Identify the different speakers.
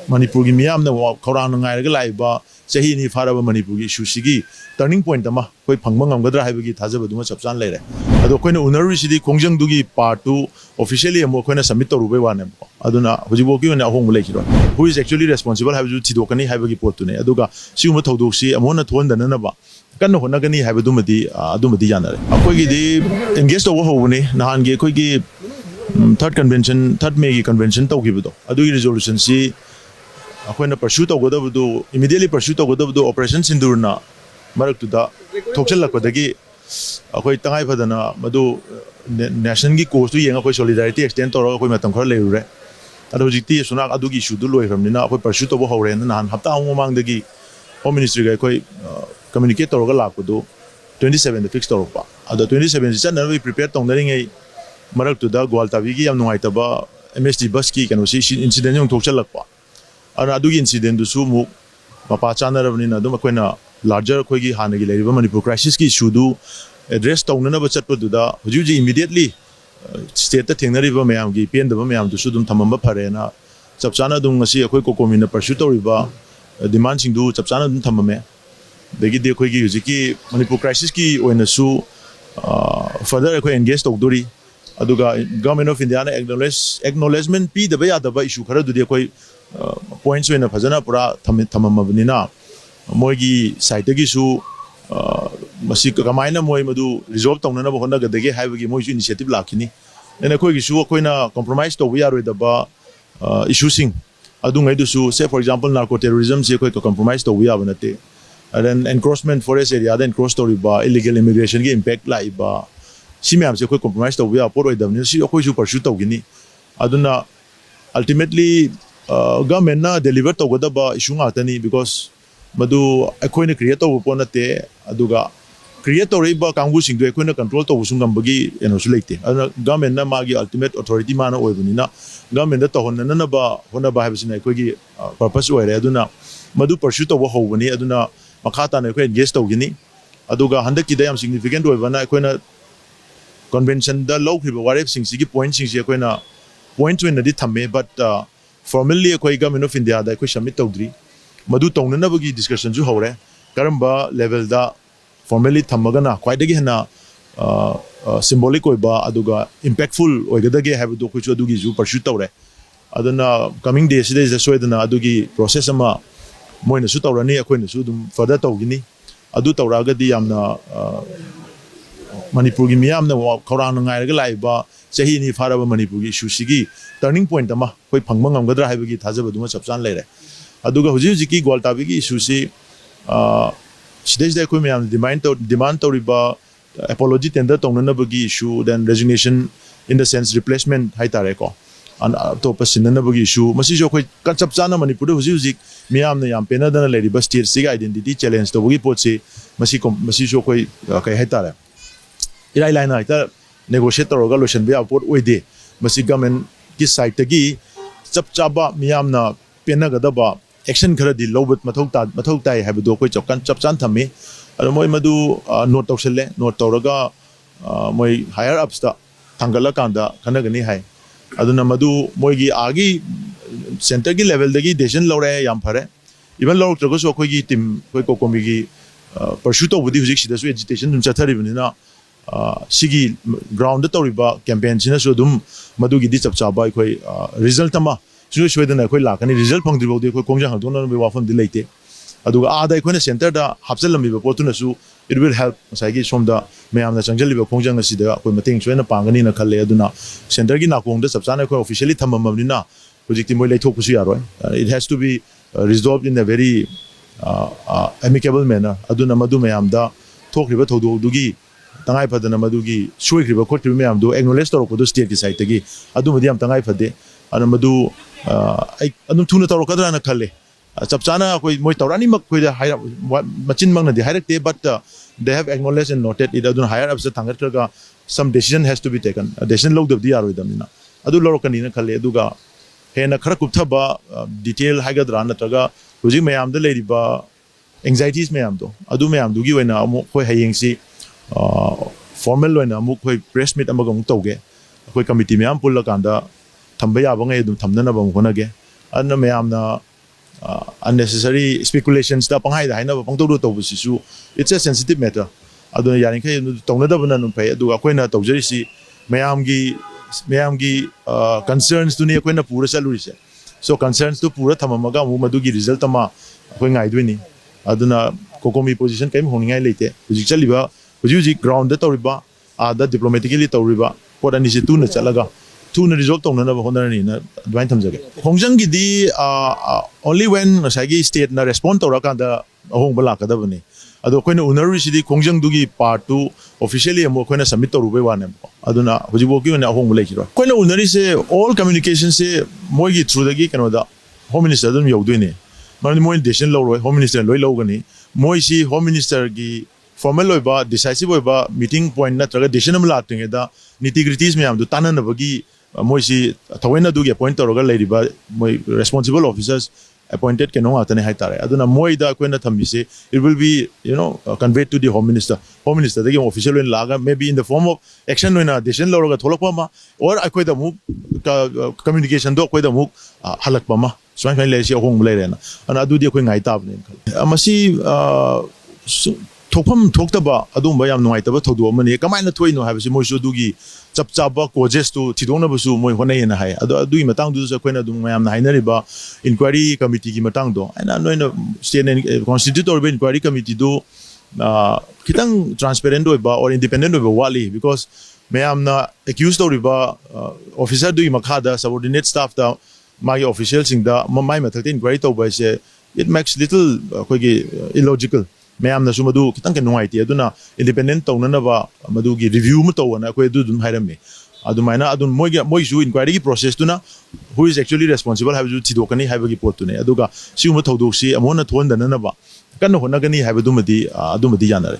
Speaker 1: Manipur gi miyam na khawrang ngai ga lai ba chahi ni phara ba Manipur gi issue sigi turning point ama koi phangma ngamgadra haiba gi thajaba duma chapchan leire ado koina unarui sidi kongjang du gi part 2 officially amo koina submit toru be wane aduna hujibo gi na ahong mulai kiro who is actually responsible haiba ju thidokani haiba gi pot tu ne aduga siuma thodok si amona thon dana na ba kan hona gani haiba dumadi adumadi janare akoi gi di engage to ho ne nahan gi koi gi third May gi convention to gi budo adu gi resolution si akoina pursue to goda budo immediately pursue to goda budo operation sindurna marak tu da thokchal lakwadagi akoi tangai phadana madu nation gi cost tu yenga koi solidarity extend to ro koi matam khar leure adu jikti sunak adu gi issue du loi ramnina akoi pursue to bo hore na han hapta mang dagi home ministry ga koi communicate to ga lakpudu 27 the fix to ro pa adu 27 si na we prepare tong na ringai marak tu da gwaltawi gi yam nungai ta ba MST bus ki kanu si incident yung thokchal lakpa ana adu gi incident du su mu mapa chana rabnina adu makoina larger koi gi hanagi leriba Manipur crisis ki issue du address tawna ba chatpa du da huji immediately state ta thengnariba mayam gi pen da ba mayam du su dum thamamba phare na chapchana dum ngasi akoi Cocomi na pursue tawriba demand sing du chapchana dum thamame degi de koi gi huji ki Manipur crisis ki oina su further akoi engage tawduri aduga government of India na acknowledgement pi da ba ya da ba issue khara du de koi points oina phajana pura thamamabni na moigi site gi su masi kamaina moi madu resolve tawna na ba honna ga dege haiba gi moi su initiative lakhini ena koi gi su koina compromise to we are da ba issue sing adu ngai du su say for example narco terrorism se koi compromise to we are banate and then encroachment forest area then cross story ba illegal immigration gi impact lai ba si myam se koi compromise to we are por oidam ni si koi su pursue to gini aduna ultimately government na deliver to goda ba issue ngatani because madu akoina create to pona te aduga create to ba kangbu sing do akoina control to usungam bagi eno su leite government na magi ultimate authority mana oibuni na government da to honna na ba honna ba habsina akoigi purpose oire aduna madu pursue to ho bani aduna makhata na ko engage to gini aduga handaki da yam significant oibana akoina convention da low khiba warep sing sigi point sing si akoina point when di thamme but formally akoi government of India da akoi submit tawdri madu tongna bagi discussion ju hore karamba level da formally thamagana kwaidagi hena symbolic oiba aduga impactful oigadage have do kuchu adugi ju pursue tawre aduna coming days is soidana adugi process ama moina su tawrani akoina su dum further tawgini adu tawraga di yamna Manipur gi miyam na khawrang ngai ga lai ba chahi ni phara ba Manipur gi issue sigi turning point ama koi phangma ngamgadra haiba gi thajaba duma chapchan leire aduga huji ki gwaltawi gi issue si stage da koi miyam demand to riba apology tender tongna bagi issue then resignation in the sense replacement hai tare ko an to pasinna bagi issue masi jo koi kan chapchana Manipur da huji miyam na yam pena dana leiri ba state sig identity challenge to bagi pot si masi jo koi kai hai tare irai line ita negotiate toroga lotion be aport oide masi government ki side tagi chapchaba miyam na pena ga da ba action khara di lobut mathau tai habdo koi chapkan chapchan thami aro moi madu note tawselle note toroga moi higher ups ta thangala kanda khanagani hai aduna madu moi gi agi center gi level dagi decision lore yam phare even lor trogo so koi gi team koi Cocomi gi pursue to budi hujik sida su agitation dum chathari bunina sigi ground to riba campaign sina so dum madu gi di chapcha ba koi result ama su soidana koi lakani result phangdi bodi koi kongjang haldona be wafam di leite aduga ada koi na center da hapselam bi potuna su it will help sagi somda mayam na changjali be kongjang asi da koi mating soina pangani na khalle aduna center gi nakong da chapchana koi officially thamamamni na project moi leithok pusu yaroi it has to be resolved in a very amicable manner aduna madu mayam da thokriba thodu dugi tangai phadana madugi soikriba khotri mayam do acknowledge torok do state ki side tagi adu madiam tangai phade ana madu ai adum thuna torok kadra na khalle chapchana koi moi tawrani mak koi da haira machin mangna di hairakte but they have acknowledged and noted it adun higher ups thangat ga some decision has to be taken a decision log di yaro damina adu lorokani na khalle aduga hena khara kupthaba detail haigadra nataga huji mayam da leriba anxieties mayam do adu mayam dugi wena amu koi hayengsi formal loina amu koi press meet amagam toge koi committee mayam pulla kanda thamba ya bangai dum thamna na bang honage adna mayamna unnecessary speculations da pangai da haina pangto do to sisu it's a sensitive matter aduna yarin khay tongna da bana num phai adu akoina tawjari si mayamgi concerns tu ne akoina pura saluri se so concerns tu pura thamamaga mu madugi result ma akoi ngai duini aduna Cocomi position kai honingai leite hujik chaliba hujik ground da tawriba ada diplomatically tawriba port ani se tu na chalaga tu na resolve tongna na honda ni na advain thamjage khongjang gi di only when sagi state na respond tawra ka da ahong bala ka da bani ado koina unari sidi khongjang du gi part tu officially amo koina submit tawru be wane aduna hujibo ki na ahong bala kiro koina unari se all communication se moi gi through da gi kano da home minister dum yodui ne mani moi decision lo roi home minister loi lo gani moi si home minister gi formal loiba decisive oiba meeting point na traga decision am lacting da nitty-gritties me am du tanan na bagi moi si thawena du gi appoint tawra lai riba moi responsible officers appointed ke no atane hai tare aduna moi da koina thambi se it will be conveyed to the home minister da gi official in laga maybe in the form of action no na decision lo ga tholakpa ma or akoi da mu communication do koi da mu halakpa ma swai fai le si hong le rena ana adu di koi ngai tab ne amasi thokpham thoktaba adumba yam nuai taba thodu amani kamaina thoi no habisi moi so dugi chap chapa causes to thidong na basu moi honai na hai adu i matang du sa koina dum mayam na hainari ba inquiry committee gi matang do ana noina state constitutory inquiry committee do kitang transparent do ba or independent do wali because mayam na accused do ba officer do i makhada subordinate staff da my officials sing da mai mathate inquiry to ba se it makes little kogi illogical mayam na sumadu kitang ke nuai ti aduna independent to na ba madu gi review mu to na ko edu dum hairame adu maina adun moi su inquiry gi process tuna who is actually responsible have ju tidokani have gi pot tune aduga siuma thodok si amona thon da na ba kan hona gani have du madi janare